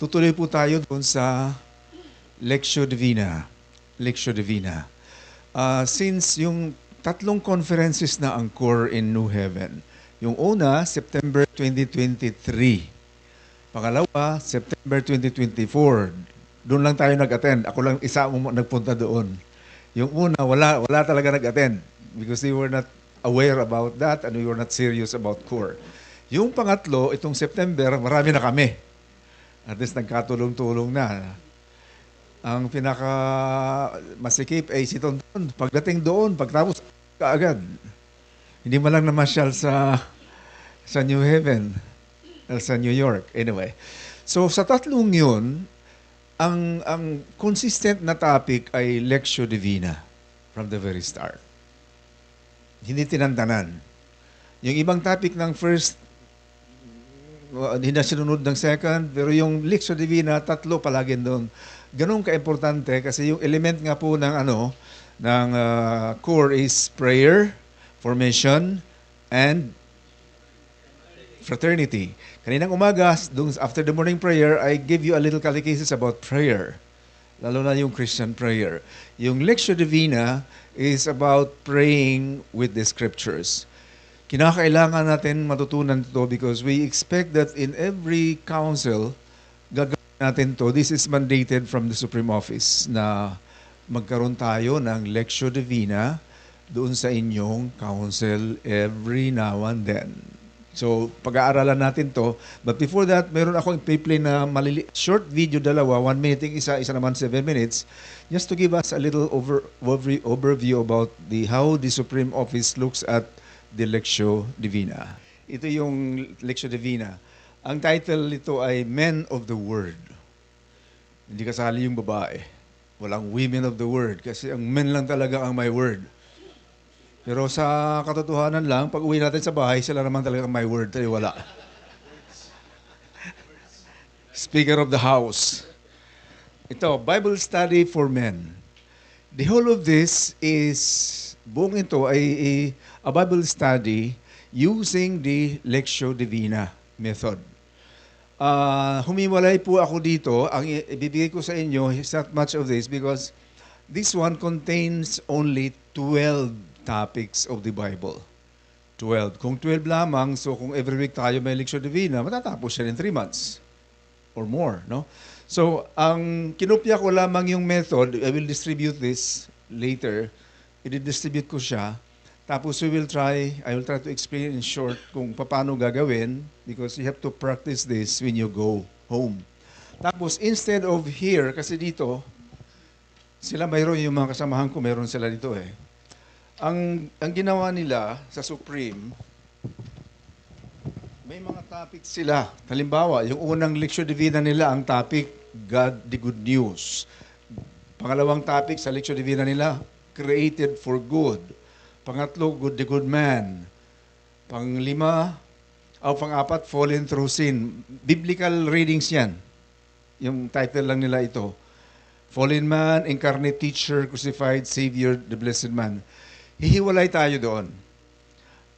Tutuloy po tayo doon sa Lectio Divina. Lectio Divina. Since yung tatlong conferences na angkor in New Heaven, yung una, September 2023. Pangalawa, September 2024. Doon lang tayo nag-attend. Ako lang isa mo nagpunta doon. Yung una, wala talaga nag-attend because they were not aware about that and we were not serious about core. Yung pangatlo, itong September, marami na kami. At least nagkatulong-tulong na. Ang pinaka masikip ay si Tonton. Pagdating doon, pagtapos kaagad. Hindi man lang namasyal sa New Haven, sa New York. Anyway. So sa tatlong yun, ang consistent na topic ay Lectio Divina from the very start. Hindi tinantanan. Yung ibang topic ng first, hindi na sinunod ng second, pero yung Lectio Divina, tatlo palagi doon. Ganun ka-importante kasi yung element nga po ng core is prayer, formation, and fraternity. Kaninang umaga, after the morning prayer, I give you a little catechesis about prayer. Lalo na yung Christian prayer. Yung Lectio Divina is about praying with the scriptures. Kinakailangan natin matutunan ito because we expect that in every council, gagawin natin to. This is mandated from the Supreme Office na magkaroon tayo ng Lectio Divina doon sa inyong council every now and then. So, pag-aaralan natin to. But before that, meron akong i-play na short video, dalawa, 1 minute isa naman 7 minutes, just to give us a little overview about how the Supreme Office looks at the Lectio Divina. Ito yung Lectio Divina. Ang title nito ay Men of the Word. Hindi kasali yung babae. Walang Women of the Word kasi ang men lang talaga ang may word. Pero sa katotohanan lang, pag uwi natin sa bahay, sila naman talaga ang may word. Tayo wala. Speaker of the House. Ito, Bible Study for Men. The whole of this is, buong ito ay a Bible study using the Lectio Divina method. Humiwalay po ako dito. Ang ibibigay ko sa inyo is not much of this because this one contains only 12 topics of the Bible. 12. Kung 12 lamang, so kung every week tayo may Lectio Divina, matatapos siya in 3 months or more, no? So, ang kinopya ko lamang yung method, I will distribute this later. I-distribute ko siya. Tapos I will try to explain in short kung paano gagawin because you have to practice this when you go home. Tapos instead of here, kasi dito, sila mayroon yung mga kasamahan ko, mayroon sila dito eh. Ang ginawa nila sa Supreme, may mga topics sila. Halimbawa, yung unang Lectio Divina nila, ang topic, God the Good News. Pangalawang topic sa Lectio Divina nila, created for good. Pangatlo, good the good man. Pang-apat, fallen through sin. Biblical readings yan. Yung title lang nila ito. Fallen man, incarnate teacher, crucified, savior, the blessed man. Hihiwalay tayo doon.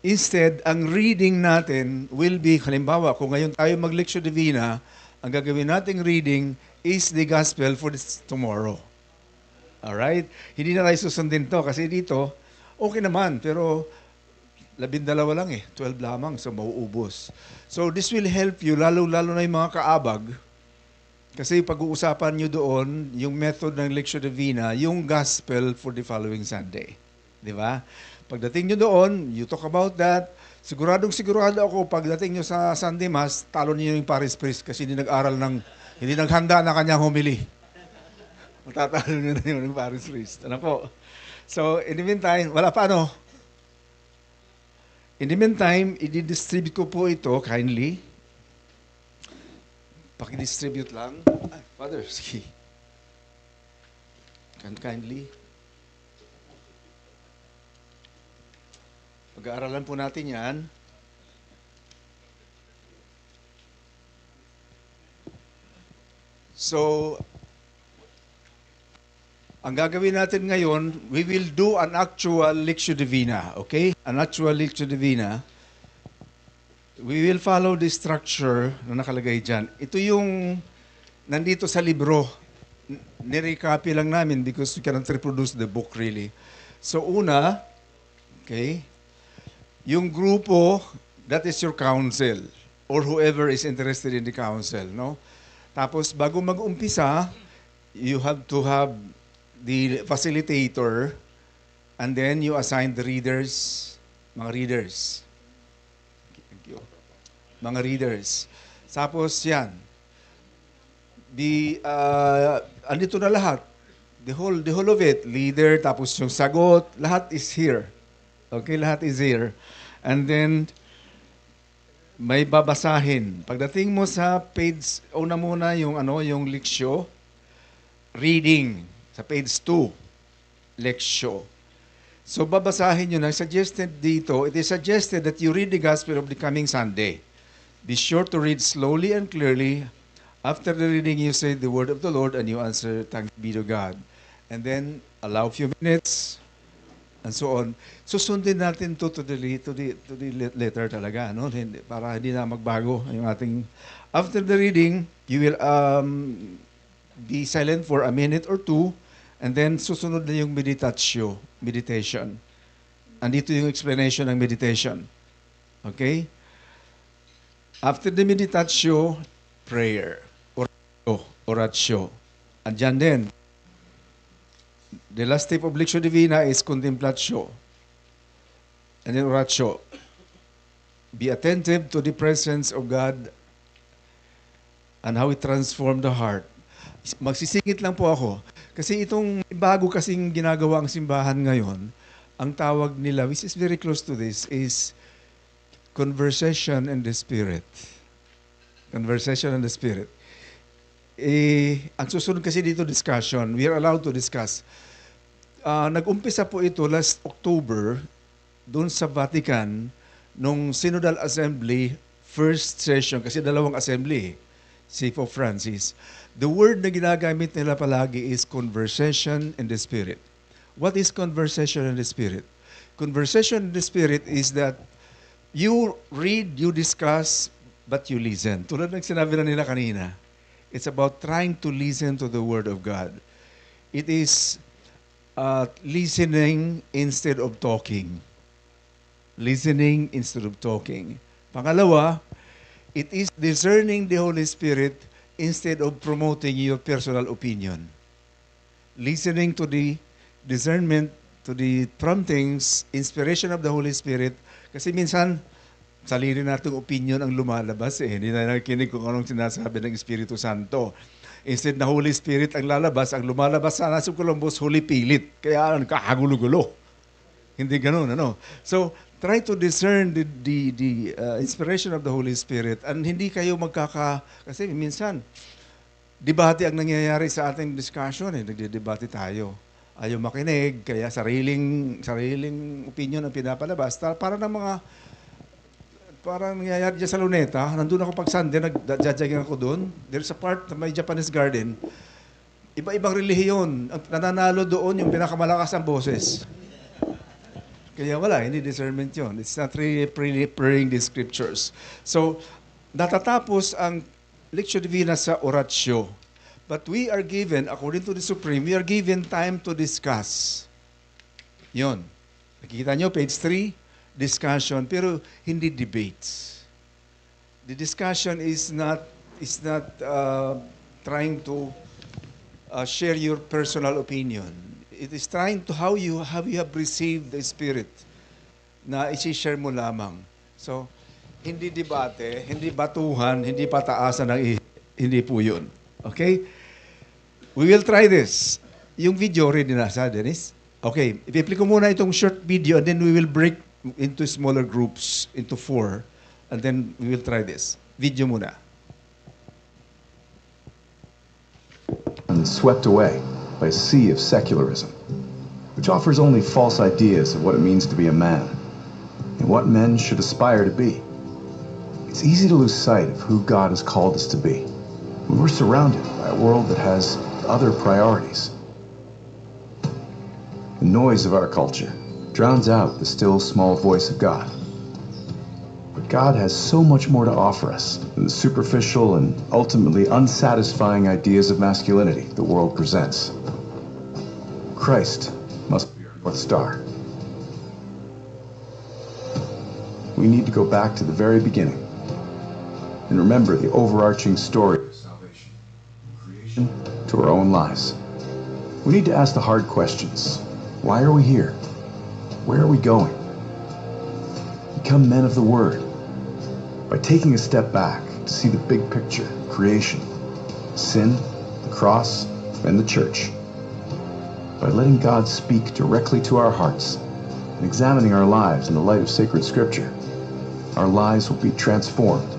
Instead, ang reading natin will be, halimbawa, kung ngayon tayo mag-Lectio Divina, ang gagawin nating reading is the gospel for this tomorrow. Alright? Hindi na tayo susundin to kasi dito, okay naman, pero 12 lang eh. 12 lamang, so mauubos. So this will help you, lalo-lalo na yung mga kaabag, kasi pag-uusapan nyo doon, yung method ng Lectio Divina, yung gospel for the following Sunday. Di ba? Pagdating nyo doon, you talk about that. Sigurado ako, pagdating nyo sa Sunday Mass, talo niyo yung Paris Priest kasi hindi naghanda na kanyang humili. Matatalo nyo na yung Paris Priest. Ano po? So, in the meantime, wala pa ano? In the meantime, i-distribute ko po ito kindly. Paki-distribute lang. Ay, Father, sige. Kindly. Pag-aaralan po natin yan. So, ang gagawin natin ngayon, we will do an actual Lectio Divina, okay? An actual Lectio Divina. We will follow the structure na nakalagay dyan. Ito yung nandito sa libro. Nire-copy lang namin because we cannot reproduce the book really. So una, okay, yung grupo, that is your council or whoever is interested in the council, no? Tapos bago mag-umpisa, you have to have the facilitator and then you assign the readers, mga readers. Thank you. Mga readers. Tapos yan, andito na lahat. The whole of it, leader, tapos yung sagot, lahat is here. Okay, lahat is here. And then, may babasahin. Pagdating mo sa page, una muna yung yung leksyo, reading. Sa page 2, leksyo. So, babasahin nyo na. Suggested dito, it is suggested that you read the Gospel of the coming Sunday. Be sure to read slowly and clearly. After the reading, you say the word of the Lord and you answer, thanks be to God. And then, allow a few minutes, and so on. Susundin natin to the letter talaga, no? Para hindi na magbago yung ating... After the reading, you will be silent for a minute or two, and then susunod na yung meditation. Andito yung explanation ng meditation. Okay? After the meditation, prayer. Oratio. Andyan din. The last step of Lectio Divina is contemplatio. And then oratio. Be attentive to the presence of God and how it transformed the heart. Magsisingit lang po ako. Kasi itong bago kasing ginagawa ang simbahan ngayon, ang tawag nila, which is very close to this, is conversation in the Spirit. Conversation in the Spirit. Ang susunod kasi dito discussion. We are allowed to discuss. Nag-umpisa po ito last October doon sa Vatican nung Synodal Assembly first session kasi dalawang assembly si Pope Francis. The word na ginagamit nila palagi is conversation in the Spirit. What is conversation in the Spirit? Conversation in the Spirit is that you read, you discuss, but you listen. Tulad ng sinabi na nila kanina. It's about trying to listen to the Word of God. It is listening instead of talking. Listening instead of talking. Pangalawa, it is discerning the Holy Spirit instead of promoting your personal opinion. Listening to the discernment, to the promptings, inspiration of the Holy Spirit. Kasi minsan, sarili nating opinion ang lumalabas Hindi na nakikinig kung anong sinasabi ng Espiritu Santo. Instead na Holy Spirit ang lalabas, ang lumalabas sa Nasib Columbus, Holy Pilit. Kaya kagulo-gulo. Hindi ganun, ano? So, try to discern the inspiration of the Holy Spirit and hindi kayo kasi minsan, debate ang nangyayari sa ating discussion nagdedebate tayo. Ayaw makinig, kaya sariling opinion ang pinapalabas. Para ng mga parang nangyayari dyan sa Luneta, nandun ako pag Sunday, nag-jogging ako doon. There's a part na may Japanese garden. Iba-ibang relihiyon. Ang nananalo doon yung pinakamalakas ang boses. Kaya wala, hindi discernment yun. It's not really praying the scriptures. So, natatapos ang Lectio Divina sa oratio. But we are given, according to the Supreme, we are given time to discuss. Yun. Nakikita nyo, page 3. Discussion, pero hindi debates. The discussion is not trying to share your personal opinion. It is trying to how you have received the Spirit na i-share mo lamang. So, hindi debate, hindi batuhan, hindi pataasan ng hindi po yun. Okay? We will try this. Yung video ready na sa Dennis? Okay, i-play ko muna itong short video and then we will break into smaller groups, into 4, and then we will try this. Video muna. And swept away by a sea of secularism, which offers only false ideas of what it means to be a man and what men should aspire to be. It's easy to lose sight of who God has called us to be when we're surrounded by a world that has other priorities. The noise of our culture drowns out the still small voice of God. But God has so much more to offer us than the superficial and ultimately unsatisfying ideas of masculinity the world presents. Christ must be our North Star. We need to go back to the very beginning and remember the overarching story of salvation, from creation to our own lives. We need to ask the hard questions. Why are we here? Where are we going? Become men of the Word by taking a step back to see the big picture, creation, sin, the cross, and the church. By letting God speak directly to our hearts and examining our lives in the light of sacred Scripture, our lives will be transformed.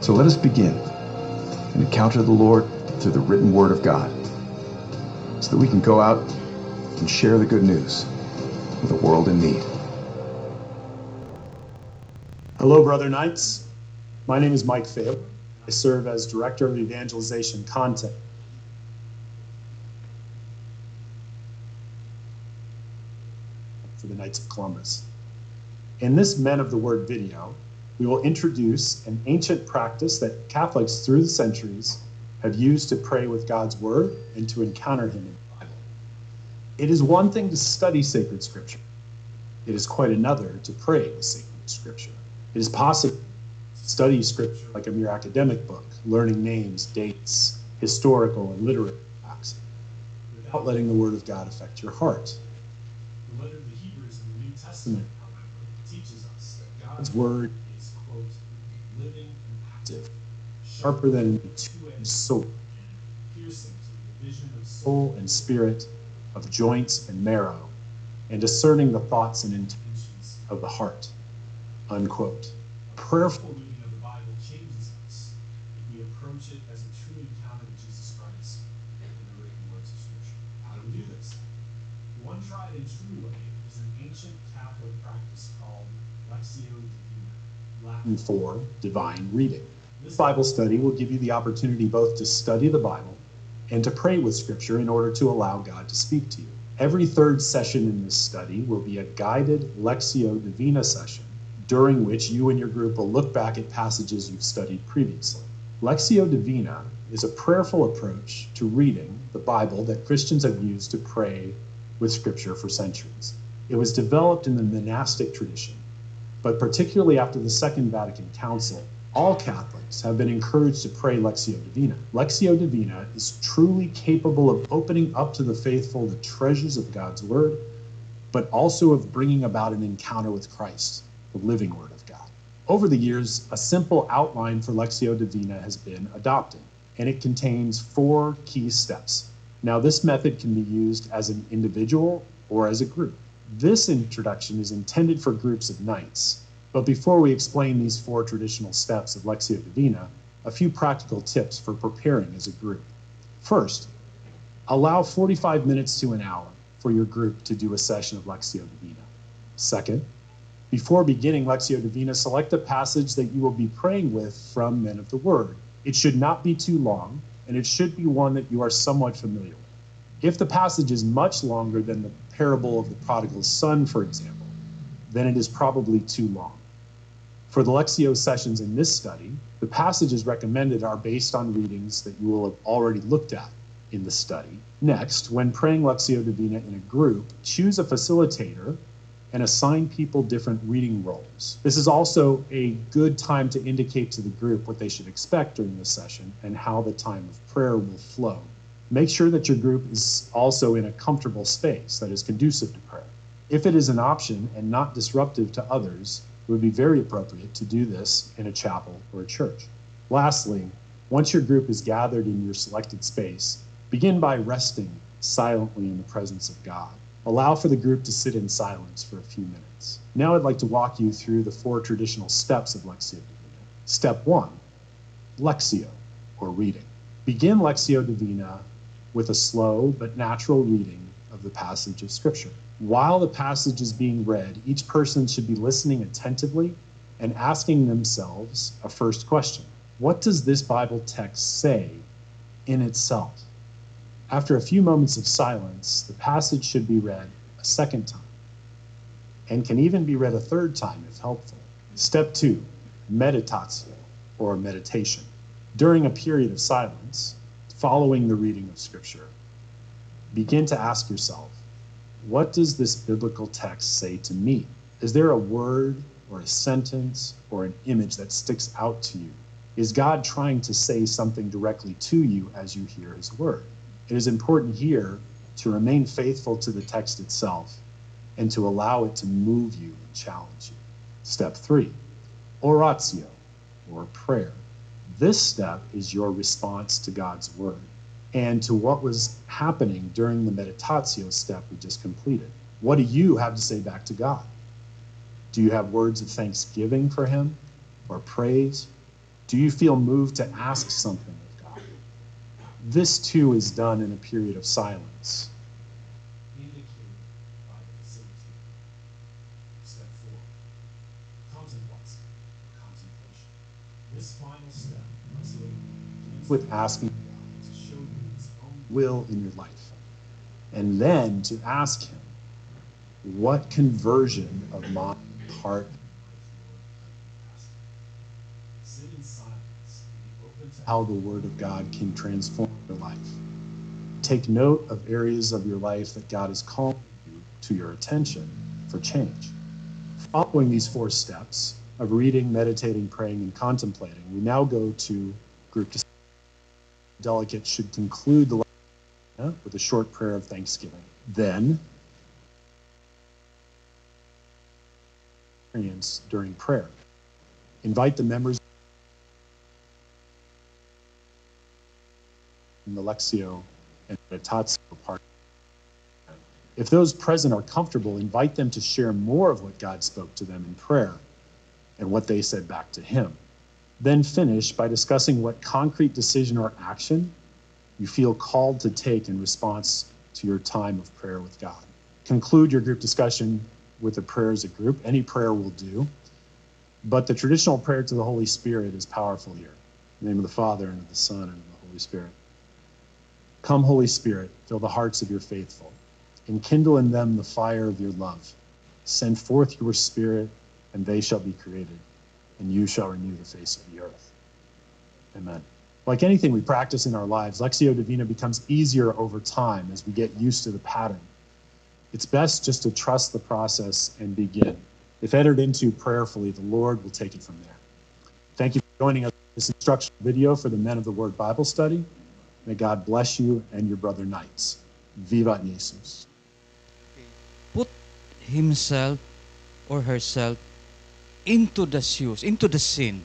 So let us begin and encounter the Lord through the written Word of God, so that we can go out and share the good news with a world in need. Hello, Brother Knights. My name is Mike Faber. I serve as Director of Evangelization Content. For the Knights of Columbus. In this Men of the Word video, we will introduce an ancient practice that Catholics through the centuries have used to pray with God's Word and to encounter Him in the Bible. It is one thing to study sacred Scripture. It is quite another to pray with sacred Scripture. It is possible to study Scripture like a mere academic book, learning names, dates, historical and literary facts, without letting the Word of God affect your heart. The letter of the Hebrews in the New Testament, however, teaches us that God's Word is, quote, living and active, sharper than a two-edged sword, piercing to the division of soul and spirit, of joints and marrow, and discerning the thoughts and intentions of the heart. Unquote. A prayerful reading of the Bible changes us if we approach it as a true encounter with Jesus Christ in the written words of Scripture. How do we do this? One tried and true way is an ancient Catholic practice called Lectio Divina, Latin for divine reading. This Bible study will give you the opportunity both to study the Bible and to pray with Scripture in order to allow God to speak to you. Every third session in this study will be a guided Lectio Divina session, during which you and your group will look back at passages you've studied previously. Lectio Divina is a prayerful approach to reading the Bible that Christians have used to pray with Scripture for centuries. It was developed in the monastic tradition, but particularly after the Second Vatican Council, all Catholics have been encouraged to pray Lectio Divina. Lectio Divina is truly capable of opening up to the faithful the treasures of God's Word, but also of bringing about an encounter with Christ, the living Word of God. Over the years, a simple outline for Lectio Divina has been adopted, and it contains 4 key steps. Now, this method can be used as an individual or as a group. This introduction is intended for groups of Knights, but before we explain these 4 traditional steps of Lectio Divina, a few practical tips for preparing as a group. First, allow 45 minutes to an hour for your group to do a session of Lectio Divina. Second, before beginning Lectio Divina, select a passage that you will be praying with from Men of the Word. It should not be too long, and it should be one that you are somewhat familiar with. If the passage is much longer than the parable of the prodigal son, for example, then it is probably too long. For the Lectio sessions in this study, the passages recommended are based on readings that you will have already looked at in the study. Next, when praying Lectio Divina in a group, choose a facilitator and assign people different reading roles. This is also a good time to indicate to the group what they should expect during the session and how the time of prayer will flow. Make sure that your group is also in a comfortable space that is conducive to prayer. If it is an option and not disruptive to others, it would be very appropriate to do this in a chapel or a church. Lastly, once your group is gathered in your selected space, begin by resting silently in the presence of God. Allow for the group to sit in silence for a few minutes. Now I'd like to walk you through the 4 traditional steps of Lectio Divina. Step 1, Lectio, or reading. Begin Lectio Divina with a slow but natural reading of the passage of Scripture. While the passage is being read, each person should be listening attentively and asking themselves a first question. What does this Bible text say in itself? After a few moments of silence, the passage should be read a second time. and can even be read a third time if helpful. Step 2, meditatio, or meditation. During a period of silence, following the reading of Scripture, begin to ask yourself, what does this biblical text say to me? Is there a word or a sentence or an image that sticks out to you? Is God trying to say something directly to you as you hear his word? It is important here to remain faithful to the text itself and to allow it to move you and challenge you. Step 3, oratio, or prayer. This step is your response to God's word and to what was happening during the meditatio step we just completed. What do you have to say back to God? Do you have words of thanksgiving for him or praise? Do you feel moved to ask something of God? This too is done in a period of silence. Indicated by the facility. Step 4, contemplation. This final step begins with asking God to show you his own will in your life, and then to ask him, what conversion of my heart? Sit in silence and be open to how the word of God can transform your life. Take note of areas of your life that God is calling you to your attention for change. Following these 4 steps of reading, meditating, praying, and contemplating, we now go to group discussion. Delegates should conclude the lesson with a short prayer of thanksgiving. Then, during prayer, invite the members in the Lectio and Meditatio part. If those present are comfortable, invite them to share more of what God spoke to them in prayer and what they said back to him. Then finish by discussing what concrete decision or action you feel called to take in response to your time of prayer with God. Conclude your group discussion with a prayer as a group. Any prayer will do. But the traditional prayer to the Holy Spirit is powerful here. In the name of the Father, and of the Son, and of the Holy Spirit. Come, Holy Spirit, fill the hearts of your faithful, and kindle in them the fire of your love. Send forth your Spirit, and they shall be created, and you shall renew the face of the earth. Amen. Like anything we practice in our lives, Lectio Divina becomes easier over time as we get used to the pattern. It's best just to trust the process and begin. If entered into prayerfully, the Lord will take it from there. Thank you for joining us in this instructional video for the Men of the Word Bible Study. May God bless you and your brother knights. Vivat Jesus. Put himself or herself into the shoes, into the scene.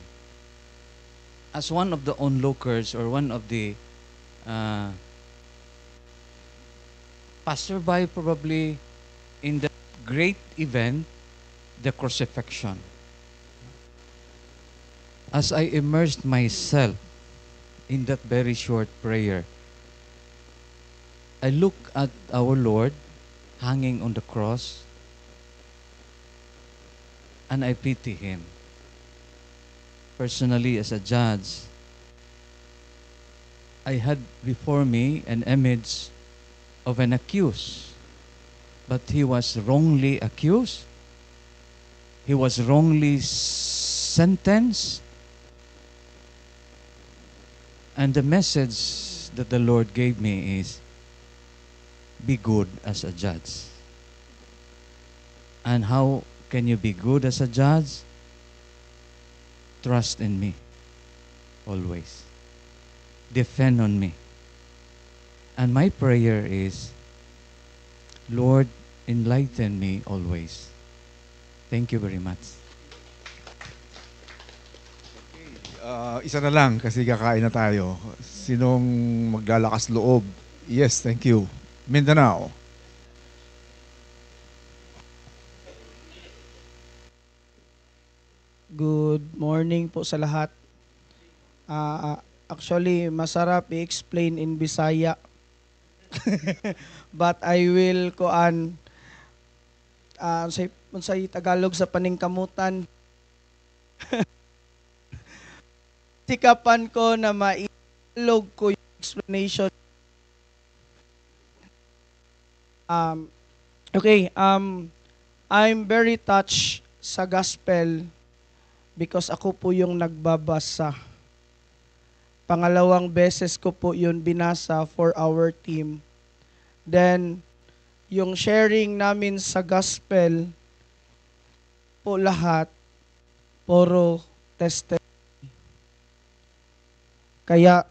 As one of the onlookers or one of the passerby probably in the great event, the crucifixion. As I immersed myself in that very short prayer, I look at our Lord hanging on the cross and I pity him. Personally, as a judge, I had before me an image of an accused, but he was wrongly accused. He was wrongly sentenced. And the message that the Lord gave me is, be good as a judge. And how can you be good as a judge? Trust in me always. Depend on me. And my prayer is, Lord, enlighten me always. Thank you very much. Isa na lang kasi kakain na tayo. Sinong maglalakas loob? Yes, thank you. Mindanao. Good morning po sa lahat. Actually, masarap i-explain in Bisaya. But I will sa Tagalog sa paningkamutan. Sikapan ko na mailog ko yung explanation. Okay, I'm very touched sa gospel because ako po yung nagbabasa. Pangalawang beses ko po yun binasa for our team. Then, yung sharing namin sa gospel po lahat, puro tested. Kaya,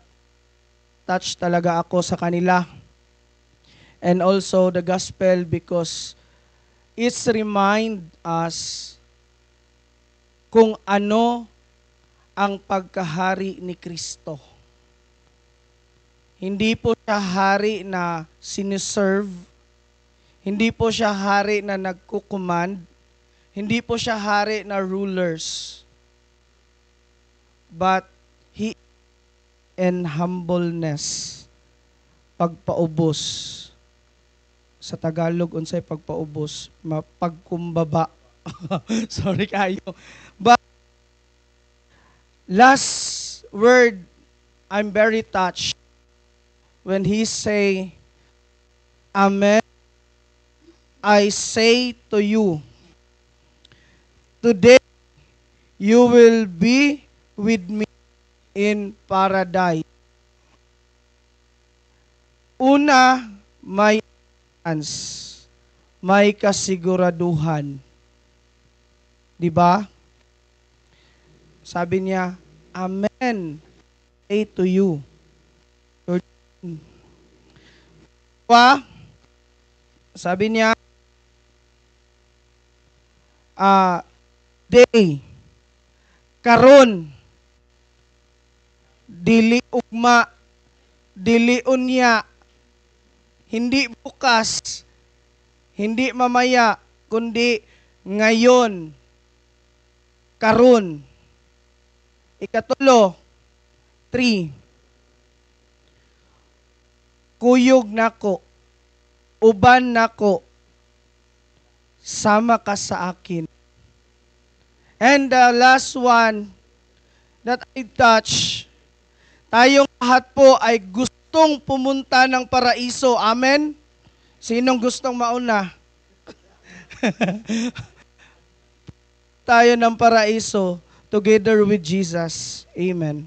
touch talaga ako sa kanila. And also the gospel because it's remind us kung ano ang pagkahari ni Kristo. Hindi po siya hari na siniserve. Hindi po siya hari na nagkukumand. Hindi po siya hari na rulers. But He in humbleness. Pagpaubos. Sa Tagalog, unsay pagpaubos? Mapagkumbaba. Sorry kayo. But, last word, I'm very touched when he say, Amen, I say to you, today you will be with me in paradise. Una, may chance, may kasiguraduhan. Di ba? Sabi niya, Amen, say to you. Sabi niya, day, karon, dili ugma, dili unya, hindi bukas, hindi mamaya, kundi ngayon, karon. Ikatulo, 3. Kuyog nako, uban nako, sama ka sa akin. And the last one that I touch, tayong lahat po ay gustong pumunta ng paraiso. Amen? Sinong gustong mauna? Tayo ng paraiso together with Jesus. Amen.